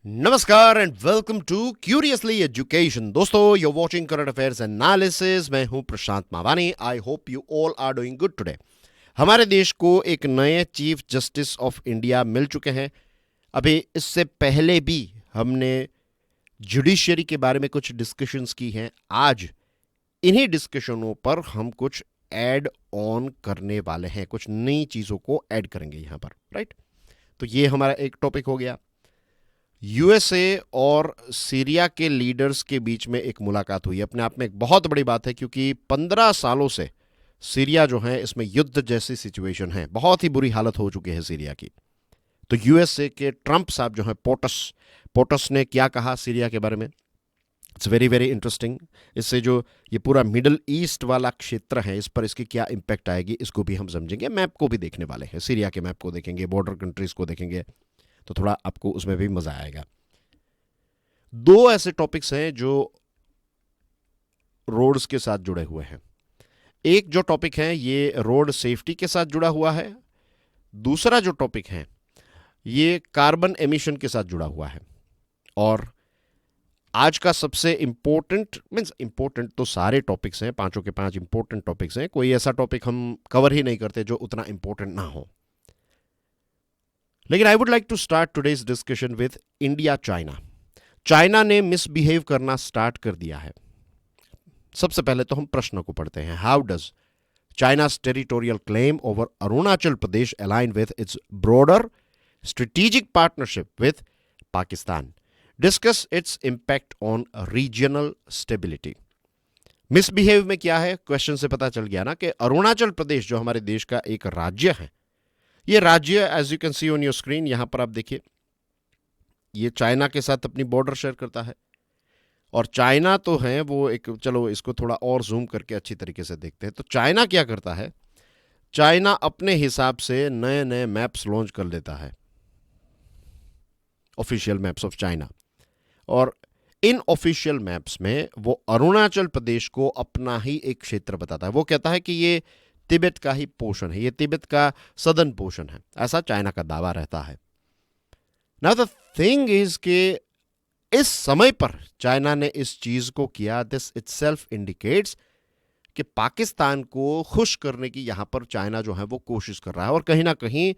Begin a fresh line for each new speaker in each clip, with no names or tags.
नमस्कार and welcome to curiously education. दोस्तों, you're watching current affairs analysis. मैं हूं Prashant Mawani. I hope you all are doing good today. हमारे देश को एक नए चीफ जस्टिस ऑफ इंडिया मिल चुके हैं। अभी इससे पहले भी हमने जुडिशरी के बारे में कुछ डिस्कशंस की हैं। आज इन्हीं डिस्कशनों पर हम कुछ ऐड ऑन करने वाले हैं, कुछ नई चीज़ों को ऐड करेंगे यहाँ पर, राइट। तो ये हमारा एक टॉपिक हो गया। यूएसए और सीरिया के लीडर्स के बीच में एक मुलाकात हुई। अपने आप में एक बहुत बड़ी बात है, क्योंकि 15 सालों से सीरिया जो है इसमें युद्ध जैसी सिचुएशन है। बहुत ही बुरी हालत हो चुकी है सीरिया की। तो यूएसए के ट्रंप साहब जो है, पोटस ने क्या कहा सीरिया के बारे में, इट्स वेरी वेरी इंटरेस्टिंग। इससे जो ये पूरा मिडल ईस्ट वाला क्षेत्र है, इस पर इसकी क्या इंपैक्ट आएगी, इसको भी हम समझेंगे। मैप को भी देखने वाले हैं, सीरिया के मैप को देखेंगे, बॉर्डर कंट्रीज को देखेंगे, तो थोड़ा आपको उसमें भी मजा आएगा। दो ऐसे टॉपिक्स हैं जो रोड्स के साथ जुड़े हुए हैं। एक जो टॉपिक है ये रोड सेफ्टी के साथ जुड़ा हुआ है। दूसरा जो टॉपिक है ये कार्बन एमिशन के साथ जुड़ा हुआ है। और आज का सबसे इंपॉर्टेंट तो सारे टॉपिक्स हैं, पांचों के पांच इंपॉर्टेंट टॉपिक्स हैं। कोई ऐसा टॉपिक हम कवर ही नहीं करते जो उतना इंपॉर्टेंट ना हो। लेकिन I would like to start today's discussion with India China. China ने मिसबिहेव करना स्टार्ट कर दिया है। सबसे पहले तो हम प्रश्न को पढ़ते हैं। How does चाइना's territorial claim over Arunachal Pradesh align with its broader strategic partnership with Pakistan? Discuss its impact on regional stability. Misbehave में क्या है, क्वेश्चन से पता चल गया ना कि अरुणाचल प्रदेश जो हमारे देश का एक राज्य है, ये राज्य as you can see on your screen, यहां पर आप देखिए, ये चाइना के साथ अपनी बॉर्डर शेयर करता है। और चाइना तो है वो एक, चलो इसको थोड़ा और जूम करके अच्छी तरीके से देखते हैं। तो चाइना क्या करता है, चाइना अपने हिसाब से नए नए मैप्स लॉन्च कर लेता है, ऑफिशियल मैप्स ऑफ चाइना। और इन ऑफिशियल मैप्स में वो अरुणाचल प्रदेश को अपना ही एक क्षेत्र बताता है। वो कहता है कि ये तिब्बत का ही पोर्शन है, ये तिब्बत का सदर्न पोर्शन है, ऐसा चाइना का दावा रहता है। नाउ द थिंग इज कि इस समय पर चाइना ने इस चीज को किया। दिस इटसेल्फ इंडिकेट्स कि पाकिस्तान को खुश करने की यहां पर चाइना जो है वो कोशिश कर रहा है, और कहीं ना कहीं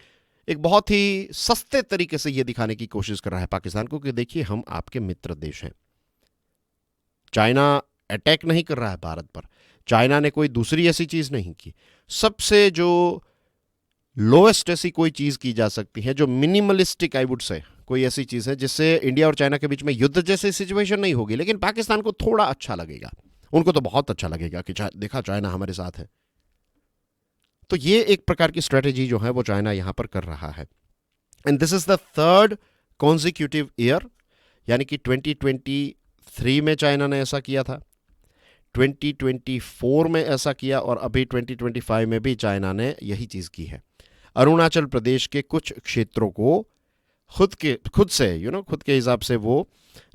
एक बहुत ही सस्ते तरीके से यह दिखाने की कोशिश कर रहा है पाकिस्तान को कि देखिए हम आपके मित्र देश हैं। चाइना अटैक नहीं कर रहा है भारत पर, चाइना ने कोई दूसरी ऐसी चीज नहीं की। सबसे जो लोएस्ट ऐसी कोई चीज की जा सकती है, जो मिनिमलिस्टिक आई वुड से कोई ऐसी चीज है जिससे इंडिया और चाइना के बीच में युद्ध जैसी सिचुएशन नहीं होगी, लेकिन पाकिस्तान को थोड़ा अच्छा लगेगा। उनको तो बहुत अच्छा लगेगा कि देखा चाइना हमारे साथ है। तो ये एक प्रकार की स्ट्रेटेजी जो है वो चाइना यहां पर कर रहा है। And this is the third consecutive year, यानी कि 2023 में चाइना ने ऐसा किया था, 2024 में ऐसा किया, और अभी 2025 में भी चाइना ने यही चीज की है। अरुणाचल प्रदेश के कुछ क्षेत्रों को खुद के हिसाब से वो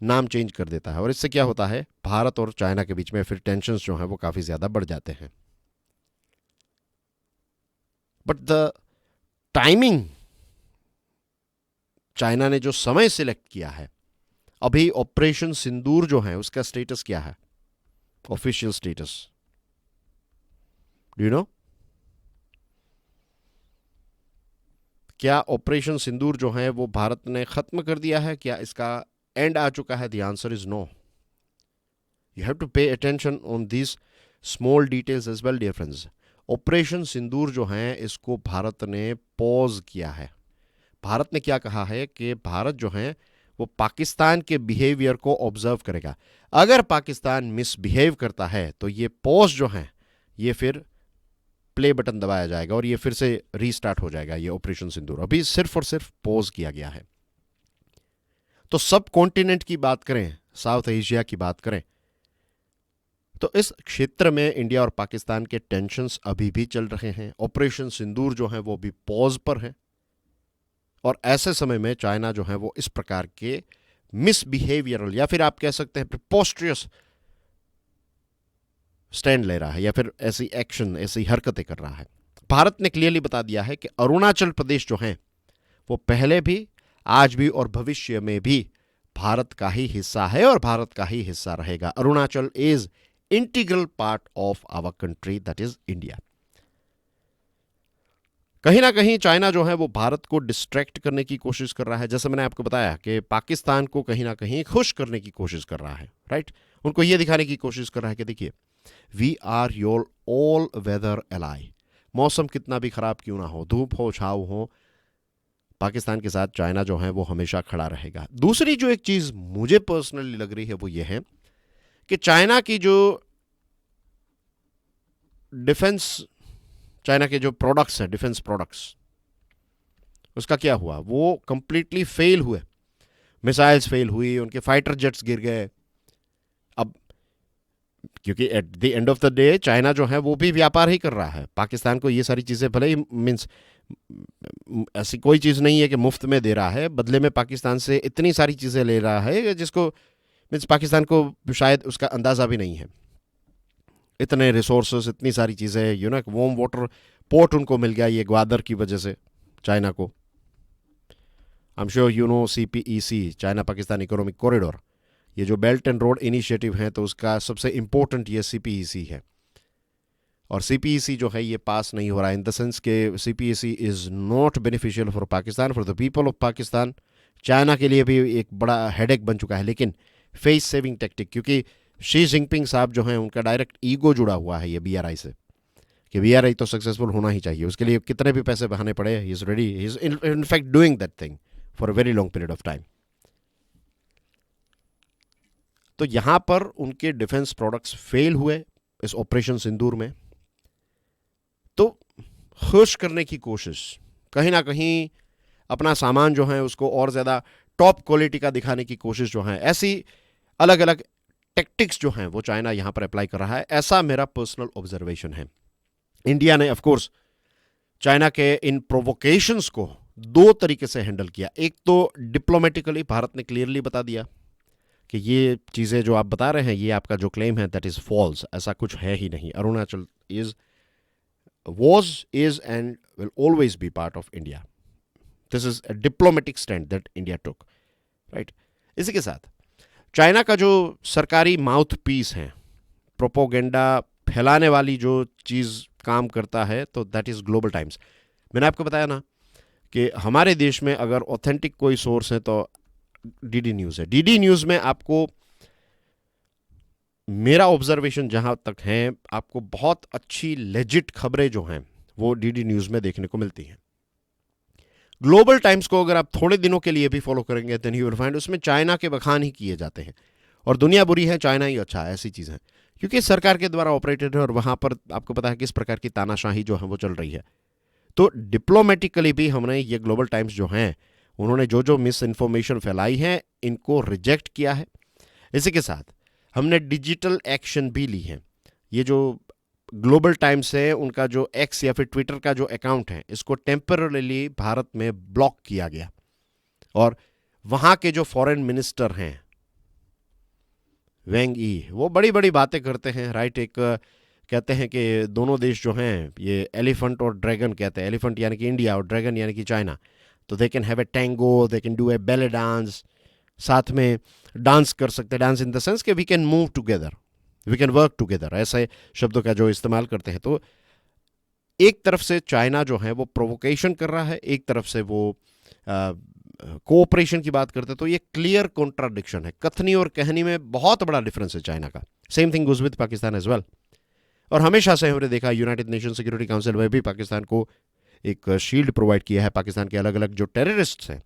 नाम चेंज कर देता है। और इससे क्या होता है, भारत और चाइना के बीच में फिर टेंशन्स जो हैं वो काफी ज्यादा बढ़ जाते हैं। बट द टाइमिंग, चाइना ने जो समय सिलेक्ट किया है, अभी ऑपरेशन सिंदूर जो है उसका स्टेटस क्या है, official status, do you know? क्या ऑपरेशन सिंदूर जो है वो भारत ने खत्म कर दिया है, क्या इसका एंड आ चुका है? The answer is no. You have to pay attention on this small details as well dear friends. Operation Sindoor जो है इसको भारत ने पॉज किया है। भारत ने क्या कहा है कि भारत जो है वो पाकिस्तान के बिहेवियर को ऑब्जर्व करेगा। अगर पाकिस्तान मिसबिहेव करता है तो ये पॉज जो है ये फिर प्ले बटन दबाया जाएगा और ये फिर से रीस्टार्ट हो जाएगा। ये ऑपरेशन सिंदूर अभी सिर्फ और सिर्फ पॉज किया गया है। तो सब कॉन्टिनेंट की बात करें, साउथ एशिया की बात करें, तो इस क्षेत्र में इंडिया और पाकिस्तान के टेंशन्स अभी भी चल रहे हैं। ऑपरेशन सिंदूर जो है वो भी पॉज पर है, और ऐसे समय में चाइना जो है वो इस प्रकार के मिसबिहेवियरल या फिर आप कह सकते हैं प्रिपोस्ट्रियस स्टैंड ले रहा है, या फिर ऐसी एक्शन, ऐसी हरकतें कर रहा है। भारत ने क्लियरली बता दिया है कि अरुणाचल प्रदेश जो है वो पहले भी, आज भी और भविष्य में भी भारत का ही हिस्सा है और भारत का ही हिस्सा रहेगा। Arunachal is integral part of our country, that is India. कहीं ना कहीं चाइना जो है वो भारत को डिस्ट्रैक्ट करने की कोशिश कर रहा है। जैसे मैंने आपको बताया कि पाकिस्तान को कहीं ना कहीं खुश करने की कोशिश कर रहा है, राइट। उनको ये दिखाने की कोशिश कर रहा है कि देखिए, we are your all weather ally. मौसम कितना भी खराब क्यों ना हो, धूप हो छाव हो, पाकिस्तान के साथ चाइना जो है वो हमेशा खड़ा रहेगा। दूसरी जो एक चीज मुझे पर्सनली लग रही है वो ये है कि चाइना की जो डिफेंस, चाइना के जो प्रोडक्ट्स हैं, डिफेंस प्रोडक्ट्स, उसका क्या हुआ? वो कंप्लीटली फेल हुए। मिसाइल्स फेल हुई, उनके फाइटर जेट्स गिर गए। अब क्योंकि at the end of the day China जो है वो भी व्यापार ही कर रहा है। पाकिस्तान को ये सारी चीज़ें भले ही मीन्स ऐसी कोई चीज़ नहीं है कि मुफ्त में दे रहा है, बदले में पाकिस्तान से इतनी सारी चीज़ें ले रहा है जिसको मीन्स पाकिस्तान को शायद उसका अंदाज़ा भी नहीं है। इतने रिसोर्सेस, इतनी सारी चीज़ें, you know, warm water port उनको मिल गया ये ग्वादर की वजह से चाइना को। I am sure you know CPEC, China Pakistan economic corridor, ये जो बेल्ट एंड रोड इनिशिएटिव है तो उसका सबसे इंपॉर्टेंट ये CPEC है। और CPEC जो है ये पास नहीं हो रहा है, इन द सेंस के CPEC is not beneficial for Pakistan, for the people of Pakistan. China के लिए भी एक बड़ा हेडेक बन चुका है, लेकिन फेस सेविंग टेक्टिक, क्योंकि शी जिनपिंग साहब जो हैं उनका डायरेक्ट ईगो जुड़ा हुआ है ये BRI से, कि BRI तो सक्सेसफुल होना ही चाहिए, उसके लिए कितने भी पैसे बहाने पड़े, he is ready, he is in fact doing that thing for a very long period of time. तो यहां पर उनके डिफेंस प्रोडक्ट्स फेल हुए इस ऑपरेशन सिंदूर में, तो खुश करने की कोशिश, कहीं ना कहीं अपना सामान जो है उसको और ज़्यादा टॉप क्वालिटी का दिखाने की कोशिश जो है, ऐसी अलग अलग टेक्टिक्स जो हैं वो चाइना यहां पर अप्लाई कर रहा है, ऐसा मेरा पर्सनल ऑब्जर्वेशन है। इंडिया ने ऑफ कोर्स चाइना के इन प्रोवोकेशंस को दो तरीके से हैंडल किया। एक तो डिप्लोमेटिकली भारत ने क्लियरली बता दिया कि ये चीज़ें जो आप बता रहे हैं, ये आपका जो क्लेम है दैट इज़ फॉल्स, ऐसा कुछ है ही नहीं। Arunachal is was is and will always be part of India. This is a diplomatic stand that India took, right? इसी के साथ चाइना का जो सरकारी माउथ पीस है, प्रोपोगेंडा फैलाने वाली जो चीज़ काम करता है, तो दैट इज़ ग्लोबल टाइम्स। मैंने आपको बताया ना कि हमारे देश में अगर ऑथेंटिक कोई सोर्स है तो DD न्यूज़ है। DD न्यूज़ में आपको, मेरा ऑब्जर्वेशन जहां तक है, आपको बहुत अच्छी लेजिट खबरें जो हैं वो DD न्यूज़ में देखने को मिलती हैं। ग्लोबल टाइम्स को अगर आप थोड़े दिनों के लिए भी फॉलो करेंगे देन यू विल फाइंड उसमें चाइना के बखान ही किए जाते हैं, और दुनिया बुरी है चाइना ही अच्छा है, ऐसी चीज़ है, क्योंकि सरकार के द्वारा ऑपरेटेड है और वहां पर आपको पता है किस प्रकार की तानाशाही जो है वो चल रही है। तो डिप्लोमेटिकली भी हमने ये ग्लोबल टाइम्स जो हैं उन्होंने जो जो मिस इन्फॉर्मेशन फैलाई है इनको रिजेक्ट किया है। इसी के साथ हमने डिजिटल एक्शन भी ली है। ये जो ग्लोबल टाइम्स है उनका जो एक्स या फिर ट्विटर का जो अकाउंट है इसको टेम्पररीली भारत में ब्लॉक किया गया, और वहां के जो फॉरेन मिनिस्टर हैं वेंग ई, वो बड़ी बड़ी बातें करते हैं, राइट। एक कहते हैं कि दोनों देश जो हैं ये एलिफेंट और ड्रैगन कहते हैं, एलिफेंट यानी कि इंडिया और ड्रैगन यानी कि चाइना, तो they can have a tango, they can do a ballet dance, साथ में डांस कर सकते हैं, डांस इन द सेंस कि we can move together, we can work together, ऐसे शब्दों का जो इस्तेमाल करते हैं। तो एक तरफ से चाइना जो है वो प्रोवोकेशन कर रहा है, एक तरफ से वो कोऑपरेशन की बात करते हैं, तो ये क्लियर कॉन्ट्राडिक्शन है, कथनी और कहनी में बहुत बड़ा डिफरेंस है चाइना का। Same thing goes with Pakistan as well. और हमेशा से हमने देखा यूनाइटेड नेशन सिक्योरिटी काउंसिल में भी पाकिस्तान को एक शील्ड प्रोवाइड किया है, पाकिस्तान के अलग अलग जो टेररिस्ट हैं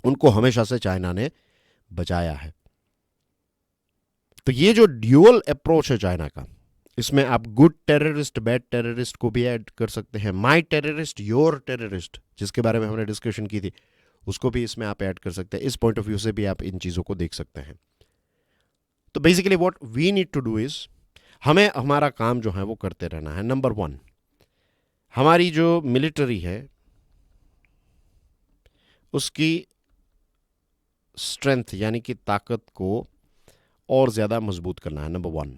उनको हमेशा से चाइना ने बचाया है। तो ये जो ड्यूअल अप्रोच है चाइना का, इसमें आप गुड टेररिस्ट, बैड टेररिस्ट को भी ऐड कर सकते हैं, माई टेररिस्ट, योर टेररिस्ट, जिसके बारे में हमने डिस्कशन की थी, उसको भी इसमें आप ऐड कर सकते हैं। इस पॉइंट ऑफ व्यू से भी आप इन चीज़ों को देख सकते हैं। तो basically what we need to do is, हमें हमारा काम जो है वो करते रहना है। नंबर 1, हमारी जो मिलिट्री है उसकी स्ट्रेंथ यानी कि ताकत को और ज़्यादा मजबूत करना है, नंबर 1।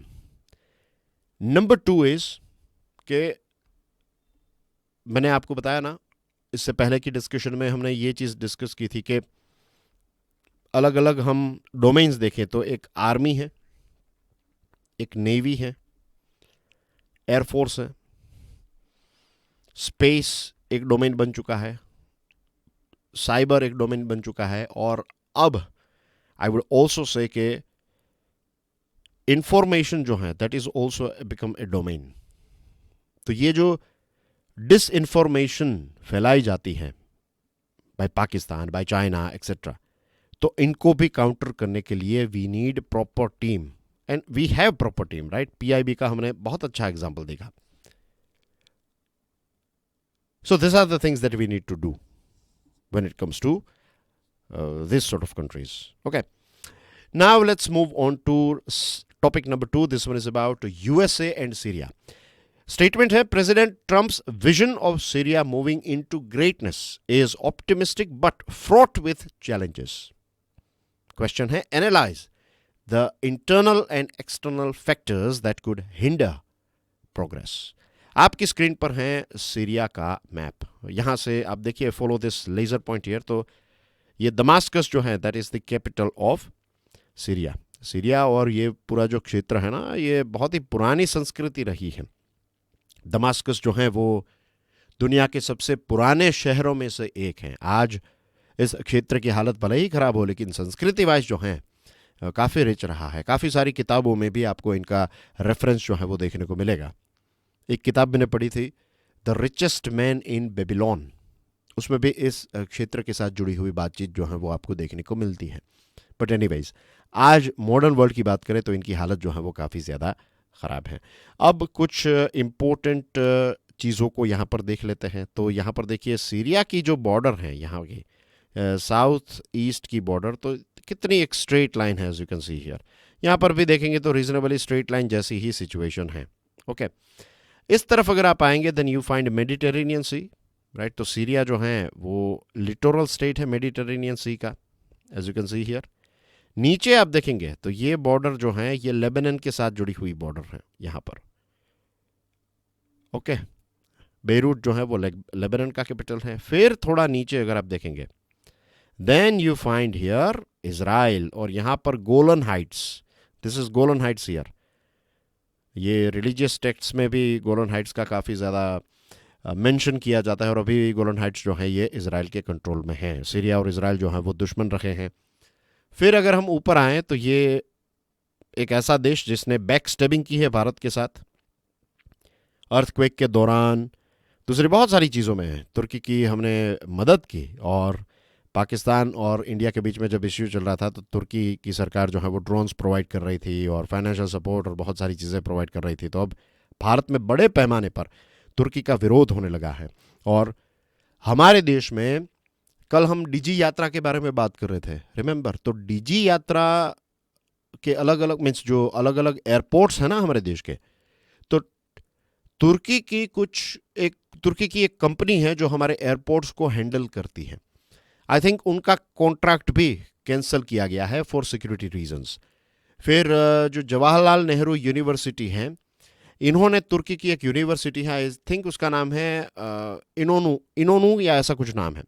नंबर 2 इज कि मैंने आपको बताया ना, इससे पहले की डिस्कशन में हमने ये चीज़ डिस्कस की थी कि अलग अलग हम डोमेन्स देखें तो एक आर्मी है, एक नेवी है, एयरफोर्स है, स्पेस एक डोमेन बन चुका है, साइबर एक डोमेन बन चुका है, और अब आई वुड ऑल्सो से कि इंफॉर्मेशन जो है that is also become a domain. तो ये जो डिस इंफॉर्मेशन फैलाई जाती है by Pakistan, by China etcetera, तो इनको भी काउंटर करने के लिए we need proper team, and we have proper team, right. PIB का हमने बहुत अच्छा एग्जांपल देखा। So this are the things that we need to do when it comes to this sort of countries. Okay, now let's move on to topic number 2. This one is about USA and Syria. Statement है, President Trump's vision of Syria moving into greatness is optimistic but fraught with challenges. Question है, analyze the internal and external factors that could hinder progress. आपकी screen पर है Syria का map. यहां से आप देखिए, follow this laser point here. तो ये दमास्कस जो है that is the capital of Syria. Syria और ये पूरा जो क्षेत्र है ना, ये बहुत ही पुरानी संस्कृति रही है। दमास्कस जो है वो दुनिया के सबसे पुराने शहरों में से एक है। आज इस क्षेत्र की हालत भले ही खराब हो, लेकिन संस्कृति वाइज जो है काफ़ी रिच रहा है। काफ़ी सारी किताबों में भी आपको इनका रेफरेंस जो है वो देखने को मिलेगा। एक किताब मैंने पढ़ी थी, the richest man in Babylon, उसमें भी इस क्षेत्र के साथ जुड़ी हुई बातचीत जो है वो आपको देखने को मिलती है। बट एनीवेज, आज मॉडर्न वर्ल्ड की बात करें तो इनकी हालत जो है वो काफ़ी ज़्यादा ख़राब है। अब कुछ इम्पोर्टेंट चीज़ों को यहाँ पर देख लेते हैं। तो यहाँ पर देखिए, सीरिया की जो बॉर्डर है यहाँ की साउथ ईस्ट की बॉर्डर, तो कितनी एक स्ट्रेट लाइन है, as you can see here. यहाँ पर भी देखेंगे तो रीजनेबली स्ट्रेट लाइन जैसी ही सिचुएशन है। ओके, इस तरफ अगर आप आएंगे then you find Mediterranean sea, right. तो सीरिया जो है वो लिटोरल स्टेट है मेडिटेरेनियन सी का, as you can see here. नीचे आप देखेंगे तो ये बॉर्डर जो है ये लेबनान के साथ जुड़ी हुई बॉर्डर है यहाँ पर। ओके, बेरूट जो है वो लेबनान का कैपिटल है। फिर थोड़ा नीचे अगर आप देखेंगे then you find here Israel, और यहाँ पर Golan Heights, this is Golan Heights here. ये रिलीजियस टेक्स्ट में भी गोलन हाइट्स का काफ़ी ज़्यादा मेंशन किया जाता है, और अभी गोलन हाइट्स जो है ये इजराइल के कंट्रोल में हैं। सीरिया और इजराइल जो है वो दुश्मन रहे हैं। फिर अगर हम ऊपर आएँ तो ये एक ऐसा देश जिसने बैक स्टेबिंग की है भारत के साथ अर्थक्वेक के दौरान, दूसरी बहुत सारी चीज़ों में तुर्की की हमने मदद की, और पाकिस्तान और इंडिया के बीच में जब इश्यू चल रहा था तो तुर्की की सरकार जो है वो ड्रोन्स प्रोवाइड कर रही थी और फाइनेंशियल सपोर्ट और बहुत सारी चीज़ें प्रोवाइड कर रही थी। तो अब भारत में बड़े पैमाने पर तुर्की का विरोध होने लगा है। और हमारे देश में कल हम डीजी यात्रा के बारे में बात कर रहे थे, रिमेंबर। तो डीजी यात्रा के अलग अलग मीन्स जो अलग अलग एयरपोर्ट्स हैं ना हमारे देश के, तो तुर्की की एक कंपनी है जो हमारे एयरपोर्ट्स को हैंडल करती है। आई थिंक उनका कॉन्ट्रैक्ट भी कैंसिल किया गया है फॉर सिक्योरिटी रीजंस। फिर जो जवाहरलाल नेहरू यूनिवर्सिटी है, इन्होंने तुर्की की एक यूनिवर्सिटी है, आई थिंक उसका नाम है इनोनू या ऐसा कुछ नाम है,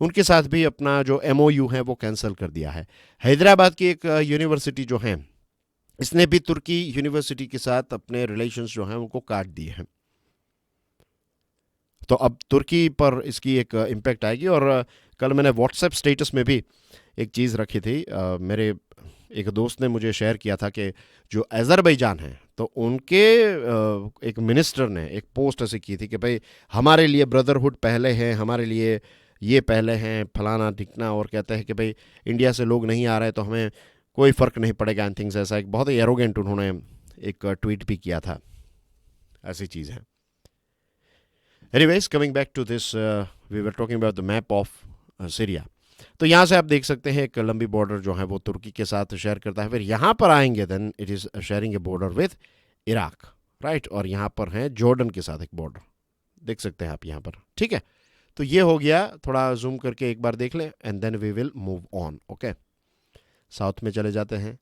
उनके साथ भी अपना जो MOU है वो कैंसिल कर दिया है। हैदराबाद की एक यूनिवर्सिटी जो है, इसने भी तुर्की यूनिवर्सिटी के साथ अपने रिलेशंस जो हैं उनको काट दिए हैं। तो अब तुर्की पर इसकी एक इम्पैक्ट आएगी। और कल मैंने व्हाट्सएप स्टेटस में भी एक चीज़ रखी थी, मेरे एक दोस्त ने मुझे शेयर किया था कि जो अज़रबैजान है तो उनके एक मिनिस्टर ने एक पोस्ट ऐसी की थी कि भाई हमारे लिए ब्रदरहुड पहले है, हमारे लिए ये पहले हैं, फलाना टिकना, और कहते हैं कि भाई इंडिया से लोग नहीं आ रहे तो हमें कोई फ़र्क नहीं पड़ेगा एंड थिंग्स। ऐसा एक बहुत ही एरोगेंट उन्होंने एक ट्वीट भी किया था, ऐसी चीज़ है। Anyways, coming back to this, we were talking about the map of Syria. तो यहाँ से आप देख सकते हैं एक लंबी बॉर्डर जो है वो तुर्की के साथ शेयर करता है। फिर यहाँ पर आएंगे then it is sharing a border with Iraq, right. और यहाँ पर है जॉर्डन के साथ एक बॉर्डर, देख सकते हैं आप यहाँ पर, ठीक है। तो ये हो गया, थोड़ा जूम करके एक बार देख लें and then we will move on. Okay, south में चले जाते हैं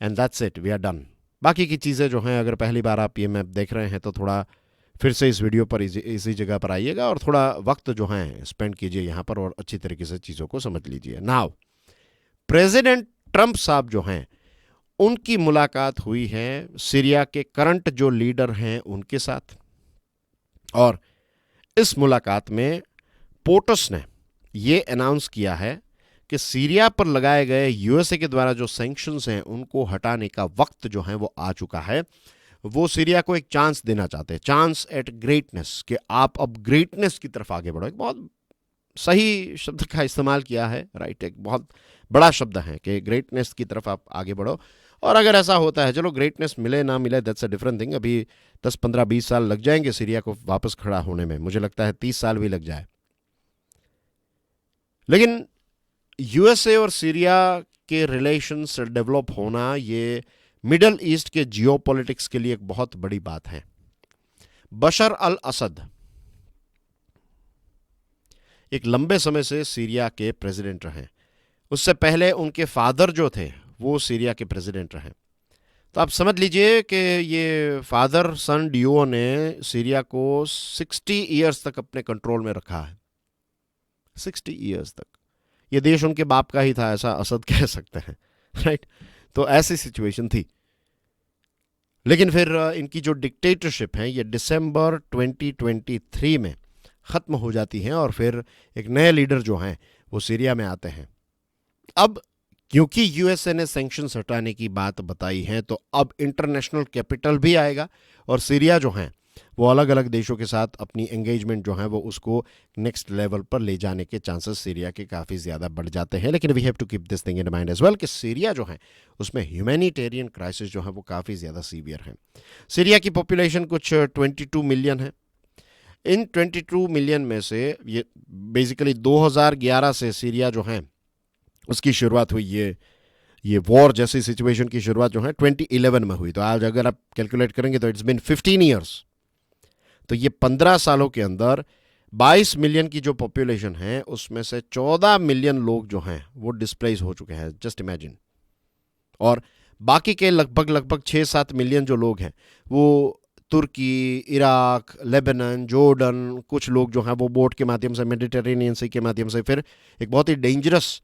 and that's it, we are done. बाकी की चीज़ें जो हैं, अगर पहली बार आप ये मैप देख रहे हैं तो थोड़ा फिर से इस वीडियो पर इसी जगह पर आइएगा और थोड़ा वक्त जो है स्पेंड कीजिए यहाँ पर और अच्छी तरीके से चीज़ों को समझ लीजिए। नाउ प्रेसिडेंट ट्रंप साहब जो हैं उनकी मुलाकात हुई है सीरिया के करंट जो लीडर हैं उनके साथ। और इस मुलाकात में पोटस ने यह अनाउंस किया है कि सीरिया पर लगाए गए यूएसए के द्वारा जो सैंक्शंस हैं उनको हटाने का वक्त जो है वो आ चुका है। वो सीरिया को एक चांस देना चाहते हैं, चांस एट ग्रेटनेस, कि आप अब ग्रेटनेस की तरफ आगे बढ़ो। एक बहुत सही शब्द का इस्तेमाल किया है, राइट, एक बहुत बड़ा शब्द है कि ग्रेटनेस की तरफ आप आगे बढ़ो। और अगर ऐसा होता है, चलो ग्रेटनेस मिले ना मिले दैट्स अ डिफरेंट थिंग, अभी 10 15 20 साल लग जाएंगे सीरिया को वापस खड़ा होने में, मुझे लगता है 30 साल भी लग जाए। लेकिन यूएसए और सीरिया के रिलेशंस डेवलप होना ये मिडल ईस्ट के जियोपॉलिटिक्स के लिए एक बहुत बड़ी बात है। बशर अल असद एक लंबे समय से सीरिया के प्रेसिडेंट रहे। उससे पहले उनके फादर जो थे वो सीरिया के प्रेसिडेंट रहे। तो आप समझ लीजिए कि ये फादर सन डियो ने सीरिया को 60 ईयर्स तक अपने कंट्रोल में रखा है। 60 ईयर्स तक ये देश उनके बाप का ही था, ऐसा असद कह सकते हैं, राइट। तो ऐसी सिचुएशन थी। लेकिन फिर इनकी जो डिक्टेटरशिप है ये दिसंबर 2023 में ख़त्म हो जाती है और फिर एक नए लीडर जो हैं वो सीरिया में आते हैं। अब क्योंकि यूएसए ने सैंक्शंस हटाने की बात बताई है तो अब इंटरनेशनल कैपिटल भी आएगा और सीरिया जो हैं वो अलग अलग देशों के साथ अपनी एंगेजमेंट जो है वो उसको नेक्स्ट लेवल पर ले जाने के चांसेस सीरिया के काफ़ी ज़्यादा बढ़ जाते हैं। लेकिन we have to keep this thing in mind as well कि सीरिया जो है उसमें ह्यूमैनिटेरियन क्राइसिस जो है वो काफ़ी ज़्यादा सीवियर है। सीरिया की पॉपुलेशन कुछ 22 मिलियन है। इन 22 मिलियन में से ये बेसिकली 2011 से सीरिया जो है उसकी शुरुआत हुई। ये वॉर जैसी सिचुएशन की शुरुआत जो है 2011 में हुई। तो आज अगर आप कैलकुलेट करेंगे तो इट्स बिन 15 ईयर्स। तो ये 15 सालों के अंदर 22 मिलियन की जो पॉपुलेशन है उसमें से 14 मिलियन लोग जो हैं वो डिस्प्लेस हो चुके हैं, जस्ट इमेजिन। और बाकी के लगभग 6-7 मिलियन जो लोग हैं वो तुर्की, इराक, लेबनान, जॉर्डन, कुछ लोग जो हैं वो बोट के माध्यम से, मेडिटेरेनियन सी के माध्यम से फिर एक बहुत ही डेंजरस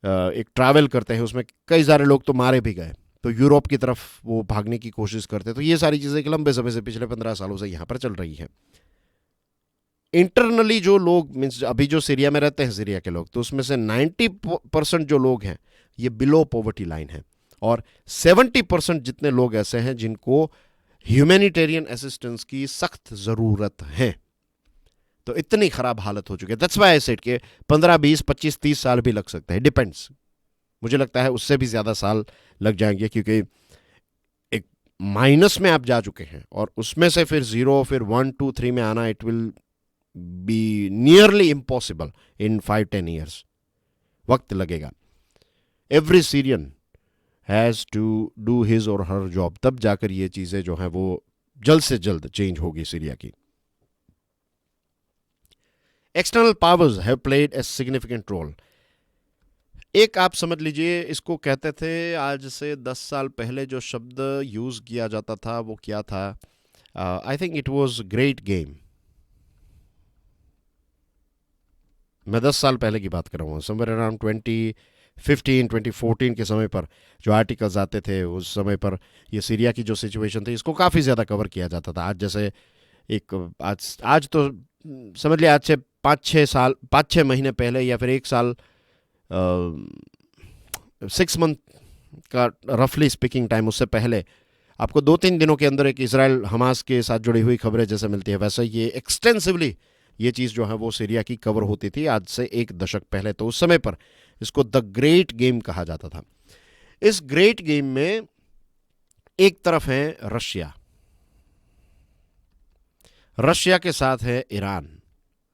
एक ट्रैवल करते हैं। उसमें कई सारे लोग तो मारे भी गए, तो यूरोप की तरफ वो भागने की कोशिश करते हैं। तो ये सारी चीज़ें एक लंबे समय से, पिछले 15 सालों से यहाँ पर चल रही हैं। इंटरनली जो लोग मीन्स अभी जो सीरिया में रहते हैं सीरिया के लोग, तो उसमें से 90% जो लोग हैं ये बिलो पॉवर्टी लाइन है और 70% जितने लोग ऐसे हैं जिनको ह्यूमैनिटेरियन असिस्टेंस की सख्त ज़रूरत है। तो इतनी ख़राब हालत हो चुकी है। दैट्स व्हाई आई सेड कि 15, 20, 25, 30 साल भी लग सकते हैं, डिपेंड्स। मुझे लगता है उससे भी ज़्यादा साल लग जाएंगे क्योंकि एक माइनस में आप जा चुके हैं और उसमें से फिर 0, फिर 1, 2, 3 में आना it will be nearly impossible in 5-10 years. वक्त लगेगा। Every Syrian has to do his or her job, तब जाकर ये चीज़ें जो हैं वो जल्द से जल्द चेंज होगी सीरिया की। External powers have played a significant role. एक आप समझ लीजिए, इसको कहते थे आज से 10 साल पहले जो शब्द यूज़ किया जाता था वो क्या था? I think it was great game. मैं 10 साल पहले की बात कर रहा हूँ, समवेयर अराउंड 2015, 2014 के समय पर जो आर्टिकल्स आते थे उस समय पर ये सीरिया की जो सिचुएशन थी इसको काफ़ी ज़्यादा कवर किया जाता था। आज जैसे आज तो समझ लिया आज से 5-6 महीने पहले या फिर 1 साल 6 मंथ का रफली स्पीकिंग टाइम, उससे पहले आपको 2-3 दिनों के अंदर एक इजराइल हमास के साथ जुड़ी हुई खबरें जैसे मिलती है, वैसे ये एक्सटेंसिवली ये चीज़ जो है वो सीरिया की कवर होती थी आज से 1 दशक पहले। तो उस समय पर इसको द ग्रेट गेम कहा जाता था। इस ग्रेट गेम में एक तरफ है रशिया के साथ है ईरान,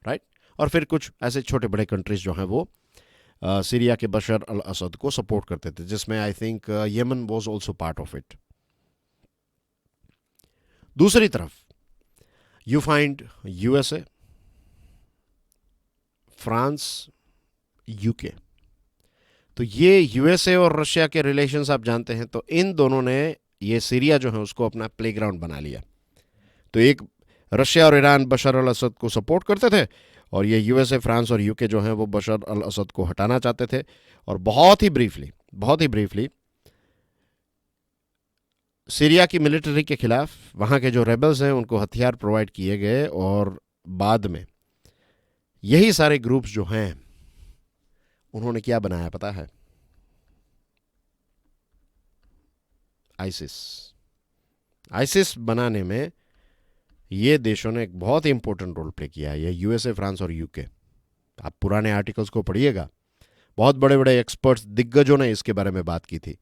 राइट, और फिर कुछ ऐसे छोटे बड़े कंट्रीज जो हैं वो सीरिया के बशर अल असद को सपोर्ट करते थे, जिसमें I think Yemen was also part of it. दूसरी तरफ you find USA, France, UK. तो ये यूएसए और रशिया के रिलेशंस आप जानते हैं, तो इन दोनों ने ये सीरिया जो है उसको अपना प्लेग्राउंड बना लिया। तो एक रशिया और ईरान बशर अल असद को सपोर्ट करते थे और ये यूएसए, फ्रांस और यूके जो हैं वो बशर अल असद को हटाना चाहते थे। और बहुत ही ब्रीफली सीरिया की मिलिट्री के खिलाफ वहाँ के जो रेबल्स हैं उनको हथियार प्रोवाइड किए गए, और बाद में यही सारे ग्रुप्स जो हैं उन्होंने क्या बनाया पता है? आइसिस बनाने में ये देशों ने एक बहुत ही इंपॉर्टेंट रोल प्ले किया है, ये यूएसए, फ्रांस और यूके। आप पुराने आर्टिकल्स को पढ़िएगा, बहुत बड़े बड़े एक्सपर्ट्स, दिग्गजों ने इसके बारे में बात की थी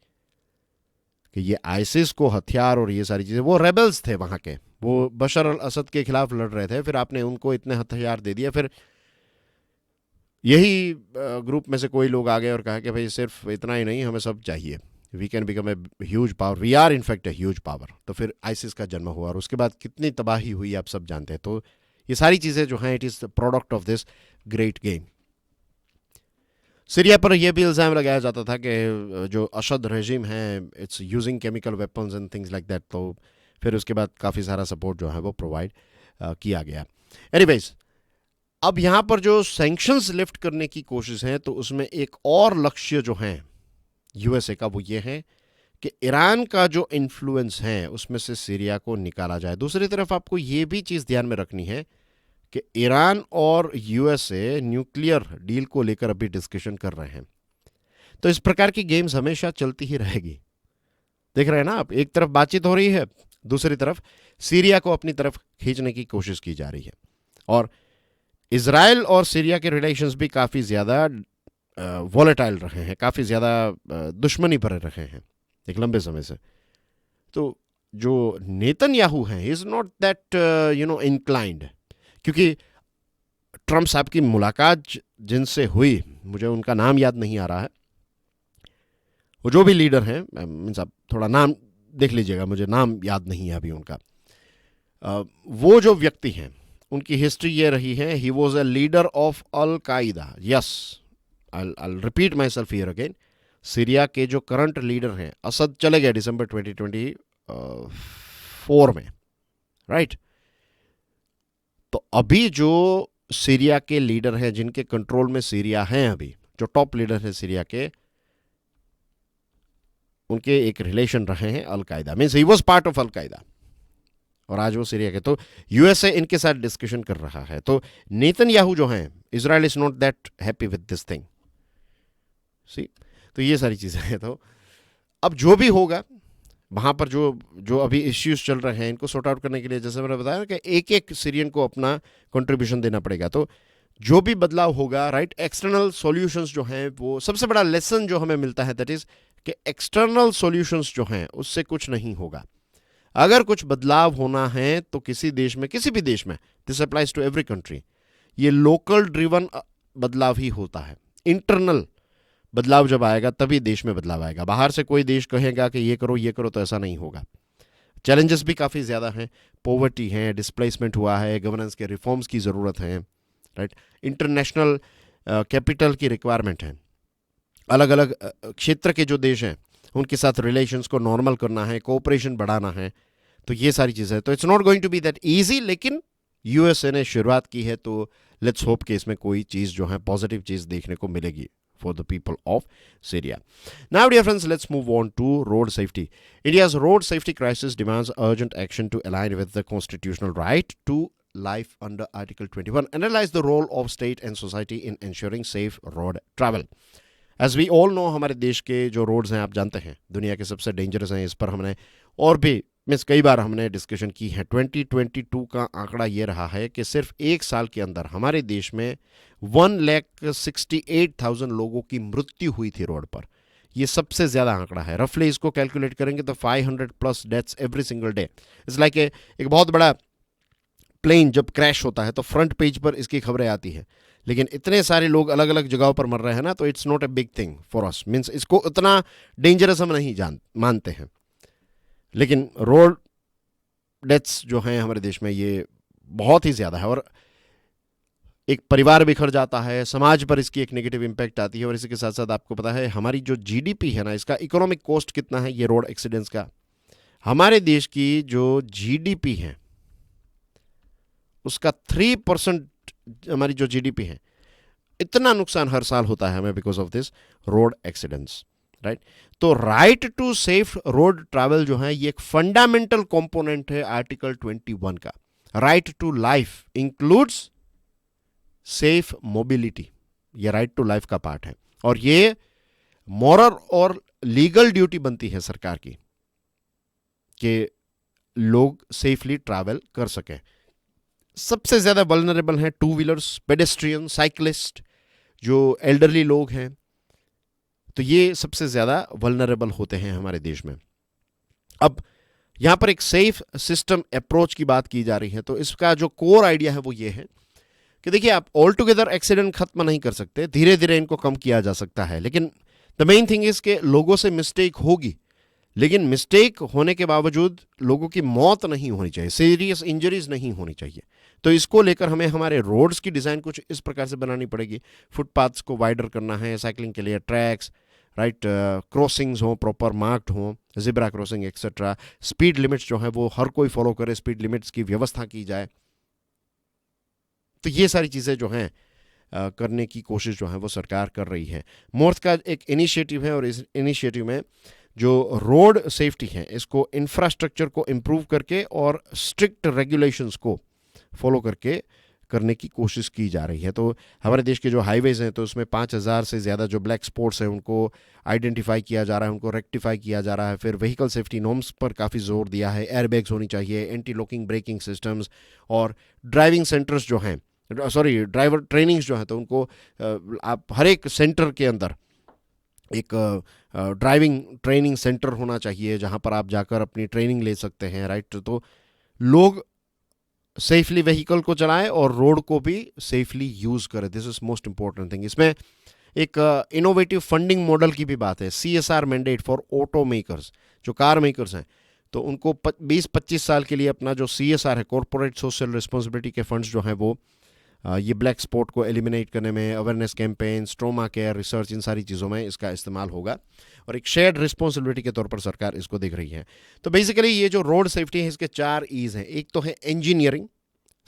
कि ये आइसिस को हथियार और ये सारी चीज़ें, वो रेबल्स थे वहाँ के, वो बशर अल असद के खिलाफ लड़ रहे थे, फिर आपने उनको इतने हथियार दे दिया, फिर यही ग्रुप में से कोई लोग आ गए और कहा कि भाई सिर्फ इतना ही नहीं, हमें सब चाहिए, we can become a huge power, we are in fact a huge power. तो फिर आइसिस का जन्म हुआ और उसके बाद कितनी तबाही हुई आप सब जानते हैं। तो ये सारी चीज़ें जो हैं, it is the product of this great game. Syria पर यह भी इल्ज़ाम लगाया जाता था कि जो असद रेजिम है it's using chemical weapons and things like that. तो फिर उसके बाद काफ़ी सारा सपोर्ट जो है वो प्रोवाइड किया गया। एनीवेज, अब यहाँ पर जो सैंक्शंस लिफ्ट करने की कोशिश है, तो उसमें एक और लक्ष्य जो है यूएसए का, वो ये है कि ईरान का जो इन्फ्लुएंस है उसमें से सीरिया को निकाला जाए। दूसरी तरफ आपको ये भी चीज़ ध्यान में रखनी है कि ईरान और यूएसए न्यूक्लियर डील को लेकर अभी डिस्कशन कर रहे हैं। तो इस प्रकार की गेम्स हमेशा चलती ही रहेगी। देख रहे हैं ना आप, एक तरफ बातचीत हो रही है, दूसरी तरफ सीरिया को अपनी तरफ खींचने की कोशिश की जा रही है। और इजराइल और सीरिया के रिलेशंस भी काफ़ी ज़्यादा वॉलेटाइल रहे हैं, काफ़ी ज़्यादा दुश्मनी भरे रहे हैं एक लंबे समय से। तो जो नेतन्याहू हैं, इज़ नॉट दैट इंक्लाइंड, क्योंकि ट्रम्प साहब की मुलाकात जिनसे हुई, मुझे उनका नाम याद नहीं आ रहा है, वो जो भी लीडर हैं, मीन्स आप थोड़ा नाम देख लीजिएगा, मुझे नाम याद नहीं है अभी उनका। वो जो व्यक्ति हैं उनकी हिस्ट्री ये रही है, he was a leader of al Qaeda. Yes, I'll repeat myself here again. Syria के जो करंट लीडर हैं, असद चले गए दिसंबर 2024 में, राइट? तो अभी जो सीरिया के लीडर हैं, जिनके कंट्रोल में सीरिया हैं, अभी जो टॉप लीडर हैं सीरिया के, उनके एक रिलेशन रहे हैं al Qaeda, means he was part of al Qaeda, और आज वो सीरिया के। तो यूएसए इनके साथ डिस्कशन कर रहा है। तो नेतन्याहू जो हैं, Israel is not that happy with this thing, see. तो ये सारी चीज़ें हैं। तो अब जो भी होगा वहाँ पर, जो अभी इश्यूज चल रहे हैं, इनको सॉर्ट आउट करने के लिए, जैसे मैंने बताया कि एक एक सीरियन को अपना कंट्रीब्यूशन देना पड़ेगा। तो जो भी बदलाव होगा, राइट, एक्सटर्नल सॉल्यूशंस जो हैं, वो सबसे बड़ा लेसन जो हमें मिलता है दैट इज कि एक्सटर्नल सॉल्यूशंस जो हैं उससे कुछ नहीं होगा। अगर कुछ बदलाव होना है तो किसी देश में, किसी भी देश में, this applies to every country, ये लोकल ड्रिवन बदलाव ही होता है। इंटरनल बदलाव जब आएगा तभी देश में बदलाव आएगा। बाहर से कोई देश कहेगा कि ये करो तो ऐसा नहीं होगा। चैलेंजेस भी काफ़ी ज़्यादा हैं, पॉवर्टी है, डिस्प्लेसमेंट हुआ है, गवर्नेंस के रिफॉर्म्स की ज़रूरत है, राइट, इंटरनेशनल कैपिटल की रिक्वायरमेंट है, अलग अलग क्षेत्र के जो देश हैं उनके साथ रिलेशंस को नॉर्मल करना है, कोऑपरेशन बढ़ाना है। तो ये सारी चीज़ें, तो it's not going to be that easy, लेकिन यूएसए ने शुरुआत की है, तो लेट्स होप कि इसमें कोई चीज़ जो है पॉजिटिव चीज़ देखने को मिलेगी for the people of Syria. Now, dear friends, let's move on to road safety. India's road safety crisis demands urgent action to align with the constitutional right to life under Article 21. Analyze the role of state and society in ensuring safe road travel. As we all know, हमारे देश के जो roads हैं, आप जानते हैं, दुनिया के सबसे डेंजरस हैं। इस पर हमने और भी कई बार हमने डिस्कशन की है। 2022 का आंकड़ा ये रहा है कि सिर्फ एक साल के अंदर हमारे देश में 1,68,000 लोगों की मृत्यु हुई थी रोड पर। ये सबसे ज़्यादा आंकड़ा है। रफली इसको कैलकुलेट करेंगे तो 500+ deaths every single day. It's like एक बहुत बड़ा प्लेन जब क्रैश होता है तो फ्रंट पेज पर इसकी खबरें आती हैं, लेकिन इतने सारे लोग अलग अलग जगहों पर मर रहे हैं ना, तो it's not a big thing for us. Means इसको उतना डेंजरस हम नहीं मानते हैं, लेकिन रोड डेथ्स जो हैं हमारे देश में ये बहुत ही ज़्यादा है, और एक परिवार बिखर जाता है, समाज पर इसकी एक नेगेटिव इम्पैक्ट आती है। और इसी के साथ साथ आपको पता है हमारी जो जीडीपी है ना, इसका इकोनॉमिक कॉस्ट कितना है ये रोड एक्सीडेंट्स का। हमारे देश की जो जीडीपी है उसका 3% हमारी जो जीडीपी है, इतना नुकसान हर साल होता है हमें because of this road accidents, right. तो right to safe road travel जो है ये एक फंडामेंटल कंपोनेंट है आर्टिकल 21 का। Right to life includes safe mobility, ये राइट टू लाइफ का पार्ट है, और ये मॉरल और लीगल ड्यूटी बनती है सरकार की कि लोग सेफली ट्रैवल कर सकें। सबसे ज्यादा वल्नरेबल हैं टू व्हीलर्स, पेडेस्ट्रियन, साइकिलिस्ट, जो एल्डरली लोग हैं, तो ये सबसे ज्यादा वल्नरेबल होते हैं हमारे देश में। अब यहां पर एक सेफ सिस्टम अप्रोच की बात की जा रही है, तो इसका जो कोर आइडिया है वो ये है कि देखिए, आप ऑल टुगेदर एक्सीडेंट खत्म नहीं कर सकते, धीरे धीरे इनको कम किया जा सकता है, लेकिन द मेन थिंग इज के लोगों से मिस्टेक होगी, लेकिन मिस्टेक होने के बावजूद लोगों की मौत नहीं होनी चाहिए, सीरियस इंजरीज नहीं होनी चाहिए। तो इसको लेकर हमें हमारे रोड्स की डिज़ाइन कुछ इस प्रकार से बनानी पड़ेगी। फुटपाथ्स को वाइडर करना है, साइकिलिंग के लिए ट्रैक्स, राइट, क्रॉसिंग्स हों, प्रॉपर मार्क्ड हों, zebra crossing etcetera, speed limits जो है वो हर कोई फॉलो करे, स्पीड लिमिट्स की व्यवस्था की जाए। तो ये सारी चीज़ें जो हैं करने की कोशिश जो है वो सरकार कर रही है। मोर्थ का एक इनिशिएटिव है, और इस इनिशिएटिव में जो रोड सेफ्टी है इसको इंफ्रास्ट्रक्चर को इम्प्रूव करके और स्ट्रिक्ट रेगुलेशंस को फॉलो करके करने की कोशिश की जा रही है। तो हमारे देश के जो हाईवेज हैं, तो उसमें 5,000 से ज़्यादा जो ब्लैक स्पॉट्स हैं उनको आइडेंटिफाई किया जा रहा है, उनको रेक्टिफाई किया जा रहा है। फिर व्हीकल सेफ्टी नॉर्म्स पर काफ़ी जोर दिया है, एयरबैग्स होनी चाहिए, एंटी लॉकिंग ब्रेकिंग सिस्टम्स, और ड्राइविंग सेंटर्स जो हैं, ड्राइवर ट्रेनिंग्स जो हैं, तो उनको आप हर एक सेंटर के अंदर एक ड्राइविंग ट्रेनिंग सेंटर होना चाहिए जहां पर आप जाकर अपनी ट्रेनिंग ले सकते हैं, राइट। तो लोग सेफली व्हीकल को चलाएं और रोड को भी सेफली यूज़ करें, this is most important thing. इसमें एक इनोवेटिव फंडिंग मॉडल की भी बात है, CSR mandate for auto makers, जो कार मेकर्स हैं, तो उनको 20-25 साल के लिए अपना जो CSR है, कॉर्पोरेट सोशल रिस्पॉन्सिबिलिटी के फंड्स जो हैं वो ये ब्लैक स्पॉट को एलिमिनेट करने में, awareness campaign, trauma care, research, इन सारी चीज़ों में इसका इस्तेमाल होगा, और एक शेयर्ड रिस्पॉन्सिबिलिटी के तौर पर सरकार इसको देख रही है। तो बेसिकली ये जो रोड सेफ्टी है इसके 4 ईज हैं। एक तो है इंजीनियरिंग,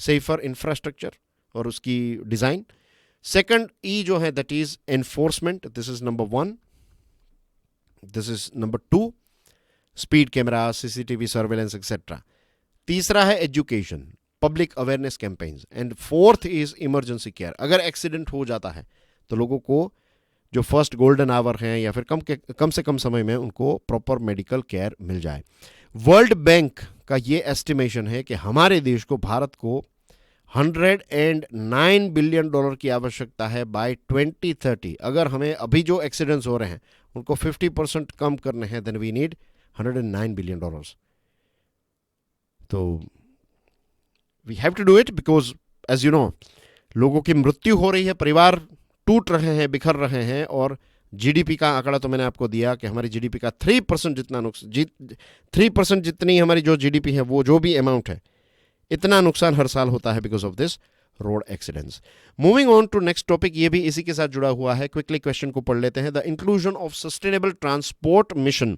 सेफर इंफ्रास्ट्रक्चर और उसकी डिज़ाइन। सेकंड ई जो है that is enforcement, this is number 1। This is number 2, speed camera, CCTV surveillance etcetera. तीसरा है education, public awareness campaigns, and fourth is emergency care. अगर एक्सीडेंट हो जाता है तो लोगों को जो फर्स्ट गोल्डन आवर हैं या फिर कम से कम समय में उनको प्रॉपर मेडिकल केयर मिल जाए। वर्ल्ड बैंक का ये एस्टिमेशन है कि हमारे देश को, भारत को, $109 बिलियन की आवश्यकता है बाय 2030। अगर हमें अभी जो एक्सीडेंट्स हो रहे हैं उनको 50% कम करने हैं, देन वी नीड $109 बिलियन। तो we have to do it because as you know, लोगों की मृत्यु हो रही है, परिवार टूट रहे हैं, बिखर रहे हैं, और जीडीपी का आंकड़ा तो मैंने आपको दिया कि हमारी जीडीपी का 3% जितना 3% जितनी हमारी जो जीडीपी है, वो जो भी अमाउंट है, इतना नुकसान हर साल होता है because of this road accidents. Moving on to next topic, ये भी इसी के साथ जुड़ा हुआ है, क्विकली क्वेश्चन को पढ़ लेते हैं। The inclusion of sustainable transport mission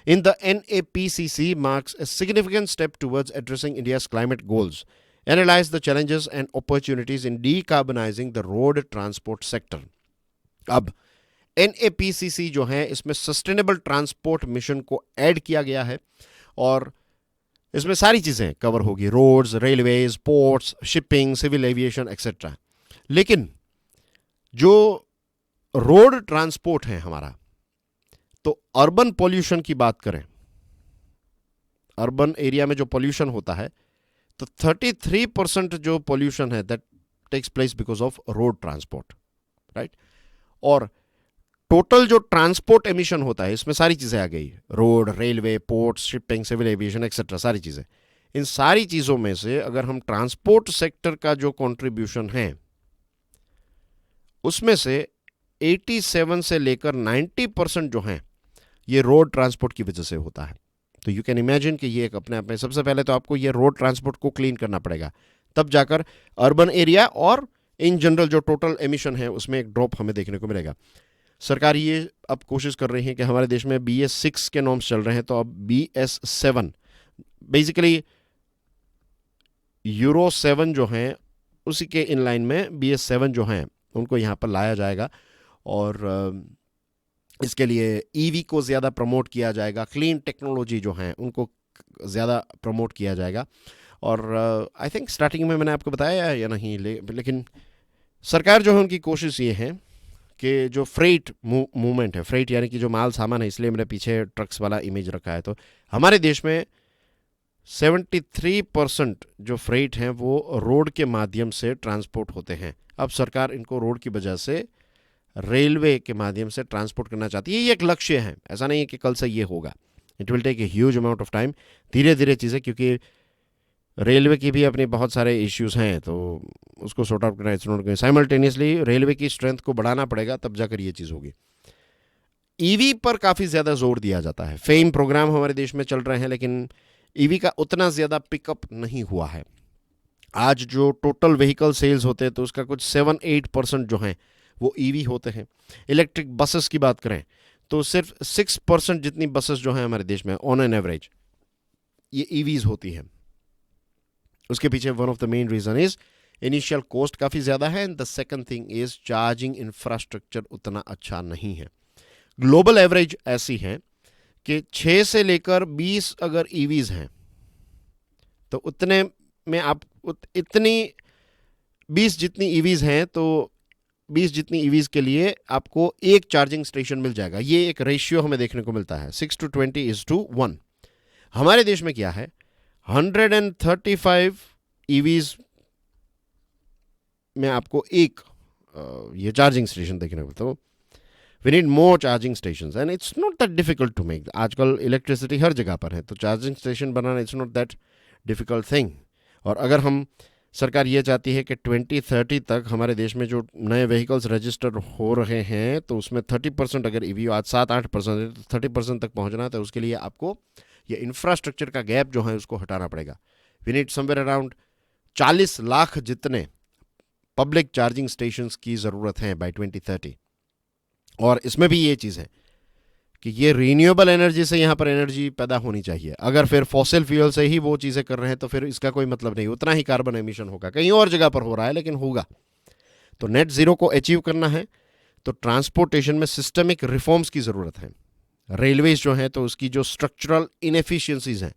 in the NAPCC marks a significant step towards addressing India's climate goals. Analyze the challenges and opportunities in decarbonizing the road transport sector. अब NAPCC जो है, इसमें sustainable transport mission को add किया गया है, और इसमें सारी चीज़ें कवर होगी, roads, railways, ports, shipping, civil aviation etcetera. लेकिन जो रोड ट्रांसपोर्ट है हमारा, तो अर्बन पॉल्यूशन की बात करें, अर्बन एरिया में जो पॉल्यूशन होता है, तो 33% जो पॉल्यूशन है that takes place because of road transport, right. और टोटल जो ट्रांसपोर्ट एमिशन होता है, इसमें सारी चीज़ें आ गई, road, railway, ports, shipping, civil aviation etcetera, सारी चीज़ें। इन सारी चीज़ों में से अगर हम ट्रांसपोर्ट सेक्टर का जो कंट्रीब्यूशन है, उसमें से 87 से लेकर 90% जो हैं, ये रोड ट्रांसपोर्ट की वजह से होता है। तो यू कैन इमेजिन कि ये एक अपने आप में, सबसे पहले तो आपको ये रोड ट्रांसपोर्ट को क्लीन करना पड़ेगा, तब जाकर अर्बन एरिया और इन जनरल जो टोटल एमिशन है उसमें एक ड्रॉप हमें देखने को मिलेगा। सरकार ये अब कोशिश कर रही है कि हमारे देश में BS6 के नॉर्म्स चल रहे हैं, तो अब BS7, बेसिकली यूरो 7 जो हैं उसी के इन लाइन में BS7 जो हैं उनको यहाँ पर लाया जाएगा और इसके लिए ईवी को ज़्यादा प्रमोट किया जाएगा, क्लीन टेक्नोलॉजी जो हैं उनको ज़्यादा प्रमोट किया जाएगा। और आई थिंक स्टार्टिंग में मैंने आपको बताया या नहीं, लेकिन सरकार जो है उनकी कोशिश ये है कि जो फ्रेट मूवमेंट है, फ्रेट यानी कि जो माल सामान है, इसलिए मैंने पीछे ट्रक्स वाला इमेज रखा है, तो हमारे देश में 73% जो फ्रेट हैं वो रोड के माध्यम से ट्रांसपोर्ट होते हैं। अब सरकार इनको रोड की वजह से रेलवे के माध्यम से ट्रांसपोर्ट करना चाहती है। ये एक लक्ष्य है, ऐसा नहीं है कि कल से ये होगा। It will take a huge amount of time, धीरे धीरे चीज़ें, क्योंकि रेलवे की भी अपने बहुत सारे इश्यूज हैं, तो उसको सॉर्ट आउट करना, it's not going simultaneously. Railway की स्ट्रेंथ को बढ़ाना पड़ेगा, तब जाकर ये चीज़ होगी। ईवी पर काफ़ी ज़्यादा जोर दिया जाता है, फेम प्रोग्राम हमारे देश में चल रहे हैं, लेकिन ईवी का उतना ज़्यादा पिकअप नहीं हुआ है। आज जो टोटल व्हीकल सेल्स होते हैं तो उसका कुछ 7-8% जो हैं वो ईवी होते हैं। इलेक्ट्रिक बसेस की बात करें तो सिर्फ 6% जितनी बसेस जो हैं हमारे देश में ऑन एन एवरेज ये ईवीज होती हैं। उसके पीछे one of the main reason is initial cost काफ़ी ज़्यादा है, and the second thing is charging infrastructure उतना अच्छा नहीं है। ग्लोबल एवरेज ऐसी है कि 6 से लेकर 20 अगर ईवीज हैं तो उतने में आप इतनी 20 जितनी ईवीज हैं तो 20 जितनी ईवीज के लिए आपको एक चार्जिंग स्टेशन मिल जाएगा। ये एक रेशियो हमें देखने को मिलता है, 6:20:1। हमारे देश में क्या है, 135 ईवीज में आपको एक ये चार्जिंग स्टेशन देखने को। तो we need more charging station and it's not that difficult to make. आजकल इलेक्ट्रिसिटी हर जगह पर है, तो चार्जिंग स्टेशन बनाना it's not that difficult thing. और अगर हम सरकार ये चाहती है कि 2030 तक हमारे देश में जो नए व्हीकल्स रजिस्टर हो रहे हैं तो उसमें 30% अगर ईवी आज 7-8% है तो 30% तक पहुंचना है, तो उसके लिए आपको ये इंफ्रास्ट्रक्चर का गैप जो है उसको हटाना पड़ेगा। We need somewhere around 40 lakh जितने पब्लिक चार्जिंग स्टेशंस की ज़रूरत है बाय 2030। और इसमें भी ये चीज़ है कि ये रीन्यूएबल एनर्जी से यहाँ पर एनर्जी पैदा होनी चाहिए। अगर फिर फॉसिल फ्यूल से ही वो चीज़ें कर रहे हैं तो फिर इसका कोई मतलब नहीं, उतना ही कार्बन एमिशन होगा। कहीं और जगह पर हो रहा है लेकिन होगा। तो नेट ज़ीरो को अचीव करना है तो ट्रांसपोर्टेशन में सिस्टमिक रिफॉर्म्स की ज़रूरत है। रेलवेज जो हैं तो उसकी जो स्ट्रक्चरल इनएफिशिएंसीज हैं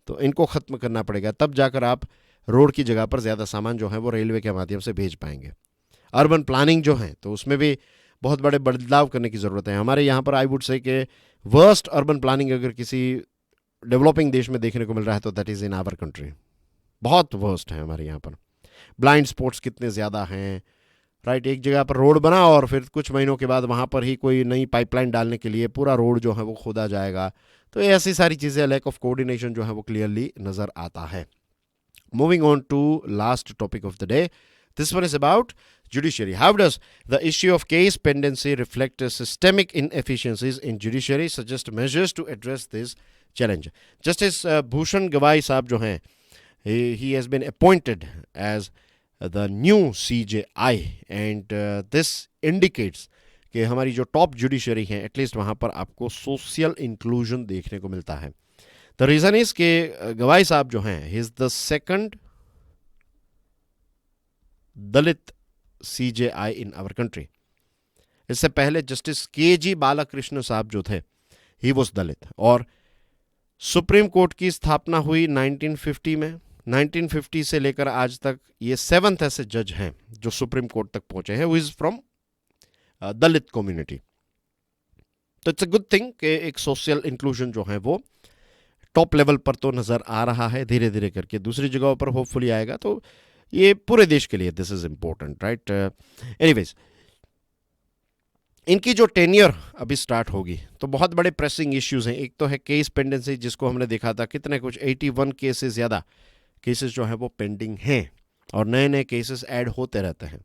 तो इनको ख़त्म करना पड़ेगा, तब जाकर आप रोड की जगह पर ज़्यादा सामान जो है वो रेलवे के माध्यम से भेज पाएंगे। अर्बन प्लानिंग जो है तो उसमें भी बहुत बड़े बदलाव करने की ज़रूरत है। हमारे यहाँ पर आई वुड से कि वर्स्ट अर्बन प्लानिंग अगर किसी डेवलपिंग देश में देखने को मिल रहा है तो that is in our country. बहुत वर्स्ट है हमारे यहाँ पर। ब्लाइंड स्पॉट्स कितने ज़्यादा हैं, राइट। एक जगह पर रोड बना और फिर कुछ महीनों के बाद वहाँ पर ही कोई नई पाइपलाइन डालने के लिए पूरा रोड जो है वो खोदा जाएगा। तो ऐसी सारी चीज़ें, लैक ऑफ कोऑर्डिनेशन जो है वो क्लियरली नज़र आता है। Moving on to last topic of the day, this one is about judiciary. How does the issue of case pendency reflect systemic inefficiencies in judiciary? Suggest measures to address this challenge. Justice Bhushan Gawai साहब जो हैं, he has been appointed as the new CJI, and this indicates कि हमारी जो top judiciary है at least वहाँ पर आपको सोशल इंक्लूजन देखने को मिलता है। द रीज़न इज कि गवाई साहब जो हैं, he is the second Dalit CJI in our country. इससे पहले जस्टिस KG बालाकृष्ण साहब जो थे, ही वॉज दलित। और सुप्रीम कोर्ट की स्थापना हुई 1950 में। 1950 से लेकर आज तक ये 7th ऐसे जज हैं जो सुप्रीम कोर्ट तक पहुंचे हैं, who is from Dalit community. तो इट्स अ गुड थिंग कि एक सोशल इंक्लूजन जो है वो टॉप लेवल पर तो नज़र आ रहा है, धीरे धीरे करके दूसरी जगहों पर होपफुली आएगा। तो ये पूरे देश के लिए this is important, right. Anyways, इनकी जो टेन्योर अभी स्टार्ट होगी तो बहुत बड़े प्रेसिंग इश्यूज हैं। एक तो है केस पेंडेंसी, जिसको हमने देखा था कितने कुछ 81 केस से ज़्यादा केसेस जो हैं वो पेंडिंग हैं और नए नए केसेस ऐड होते रहते हैं।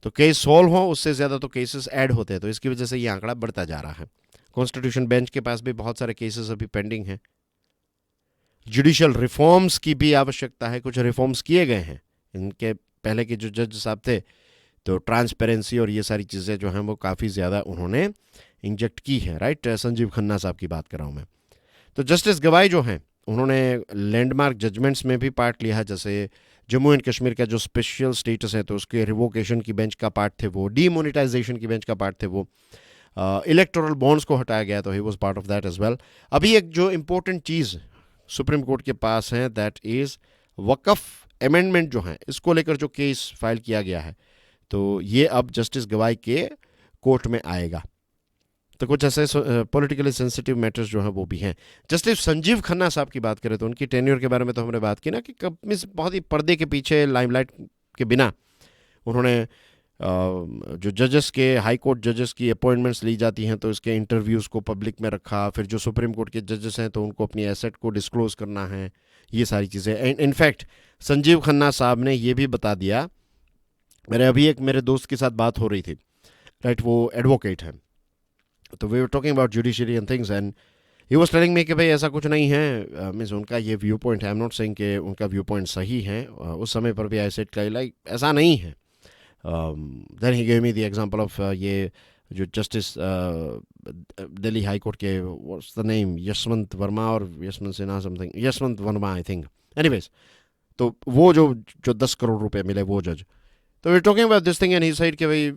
तो केस सॉल्व हो उससे ज़्यादा तो केसेस ऐड होते हैं, तो इसकी वजह से ये आंकड़ा बढ़ता जा रहा है। कॉन्स्टिट्यूशन बेंच के पास भी बहुत सारे केसेस अभी पेंडिंग हैं। जुडिशियल रिफॉर्म्स की भी आवश्यकता है, कुछ रिफॉर्म्स किए गए हैं। इनके पहले के जो जज साहब थे तो ट्रांसपेरेंसी और ये सारी चीज़ें जो हैं वो काफ़ी ज़्यादा उन्होंने इंजेक्ट की है, राइट। संजीव खन्ना साहब की बात कर रहा हूँ मैं। तो जस्टिस गवाई जो हैं उन्होंने लैंडमार्क जजमेंट्स में भी पार्ट लिया है, जैसे जम्मू एंड कश्मीर का जो स्पेशल स्टेटस है तो उसके रिवोकेशन की बेंच का पार्ट थे वो, डीमोनेटाइजेशन की बेंच का पार्ट थे वो, इलेक्टोरल बॉन्ड्स को हटाया गया तो he was part of that as well. अभी एक जो इम्पोर्टेंट चीज़ सुप्रीम कोर्ट के पास है दैट इज़ वक़्फ़ अमेंडमेंट जो है, इसको लेकर जो केस फाइल किया गया है तो ये अब जस्टिस गवाई के कोर्ट में आएगा। तो कुछ ऐसे पॉलिटिकली सेंसिटिव मैटर्स जो हैं वो भी हैं। जस्टिस संजीव खन्ना साहब की बात करें तो उनकी टेन्योर के बारे में तो हमने बात की ना कि कब मीन्स बहुत ही पर्दे के पीछे लाइमलाइट के बिना उन्होंने जो जजेस के हाई कोर्ट जजेस की अपॉइंटमेंट्स ली जाती हैं तो इसके इंटरव्यूज़ को पब्लिक में रखा, फिर जो सुप्रीम कोर्ट के जजेस हैं तो उनको अपनी एसेट को डिस्क्लोज़ करना है, ये सारी चीज़ें। एंड इनफैक्ट संजीव खन्ना साहब ने ये भी बता दिया, मेरे दोस्त के साथ बात हो रही थी, राइट, वो एडवोकेट हैं, तो we were talking about judiciary and things and he was telling me कि भाई ऐसा कुछ नहीं है, मीन्स उनका ये व्यू पॉइंट है, आई एम नॉट सेइंग कि उनका व्यू पॉइंट सही है, उस समय पर भी आई सेड लाइक ऐसा नहीं है। Then he gave me the example of ये जो जस्टिस दिल्ली हाई कोर्ट के, what's the name, Yashwant Varma और Yashwant Sinha something, Yashwant Varma I think, anyways, तो वो जो 10 करोड़ रुपए मिले वो जज, तो we talking about this thing and he said कि भाई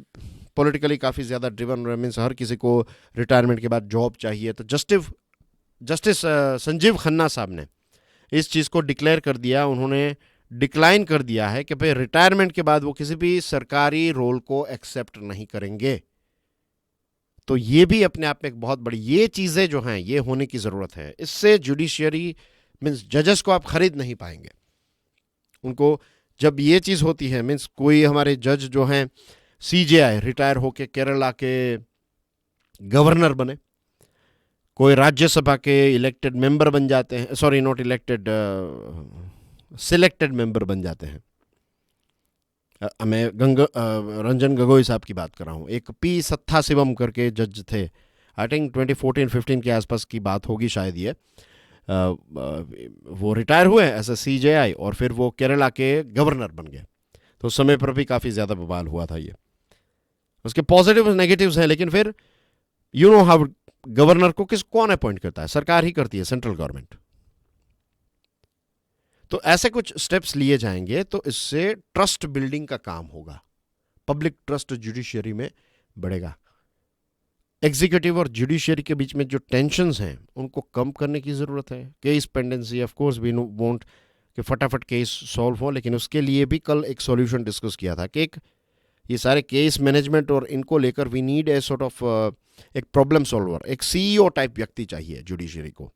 पॉलिटिकली काफ़ी ज़्यादा ड्रिवन, मीन्स हर किसी को रिटायरमेंट के बाद जॉब चाहिए, तो जस्टिस संजीव खन्ना साहब ने इस चीज़ को डिक्लेयर कर दिया, उन्होंने डिक्लाइन कर दिया है कि भाई रिटायरमेंट के बाद वो किसी भी सरकारी रोल को एक्सेप्ट नहीं करेंगे। तो ये भी अपने आप में एक बहुत बड़ी, ये चीज़ें जो हैं ये होने की ज़रूरत है, इससे जुडिशियरी मीन्स जजेस को आप खरीद नहीं पाएंगे। उनको जब ये चीज़ होती है, मीन्स कोई हमारे जज जो हैं CJI रिटायर होके केरला के गवर्नर बने, कोई राज्यसभा के इलेक्टेड मेंबर बन जाते हैं, sorry not elected, selected member बन जाते हैं। मैं रंजन गोगोई साहब की बात कर रहा हूँ, एक P सत्थाशिवम करके जज थे, आई थिंक 2014-15 के आसपास की बात होगी शायद ये, वो रिटायर हुए एज ए CJI और फिर वो केरला के गवर्नर बन गए, तो उस समय पर भी काफ़ी ज़्यादा बवाल हुआ था। ये उसके पॉजिटिव नेगेटिव्स हैं, लेकिन फिर यू नो हाउ गवर्नर को कौन अपॉइंट करता है, सरकार ही करती है, सेंट्रल गवर्नमेंट। तो ऐसे कुछ स्टेप्स लिए जाएंगे तो इससे ट्रस्ट बिल्डिंग का काम होगा, पब्लिक ट्रस्ट जुडिशियरी में बढ़ेगा। एग्जीक्यूटिव और जुडिशियरी के बीच में जो टेंशन्स हैं उनको कम करने की ज़रूरत है। Case pendency, of course we want कि फटाफट केस सॉल्व हो, लेकिन उसके लिए भी कल एक सॉल्यूशन डिस्कस किया था कि ये सारे केस मैनेजमेंट और इनको लेकर we need a sort of एक प्रॉब्लम सॉल्वर, एक CEO टाइप व्यक्ति चाहिए जुडिशरी को,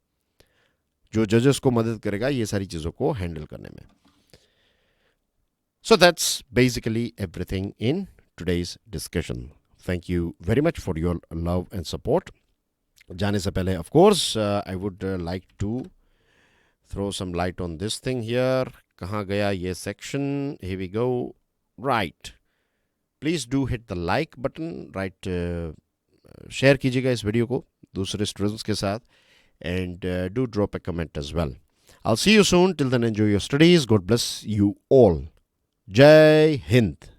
जो जजेस को मदद करेगा ये सारी चीज़ों को हैंडल करने में। So that's basically everything in today's discussion. Thank you very much for your love and support. जाने से पहले of course I would like to throw some light on this thing here. कहाँ गया ये section? Here we go. Right. Please do hit the like button. Right. Share कीजिएगा इस video को दूसरे स्टूडेंट्स के साथ and do drop a comment as well. I'll see you soon. Till then, enjoy your studies. God bless you all. Jai Hind.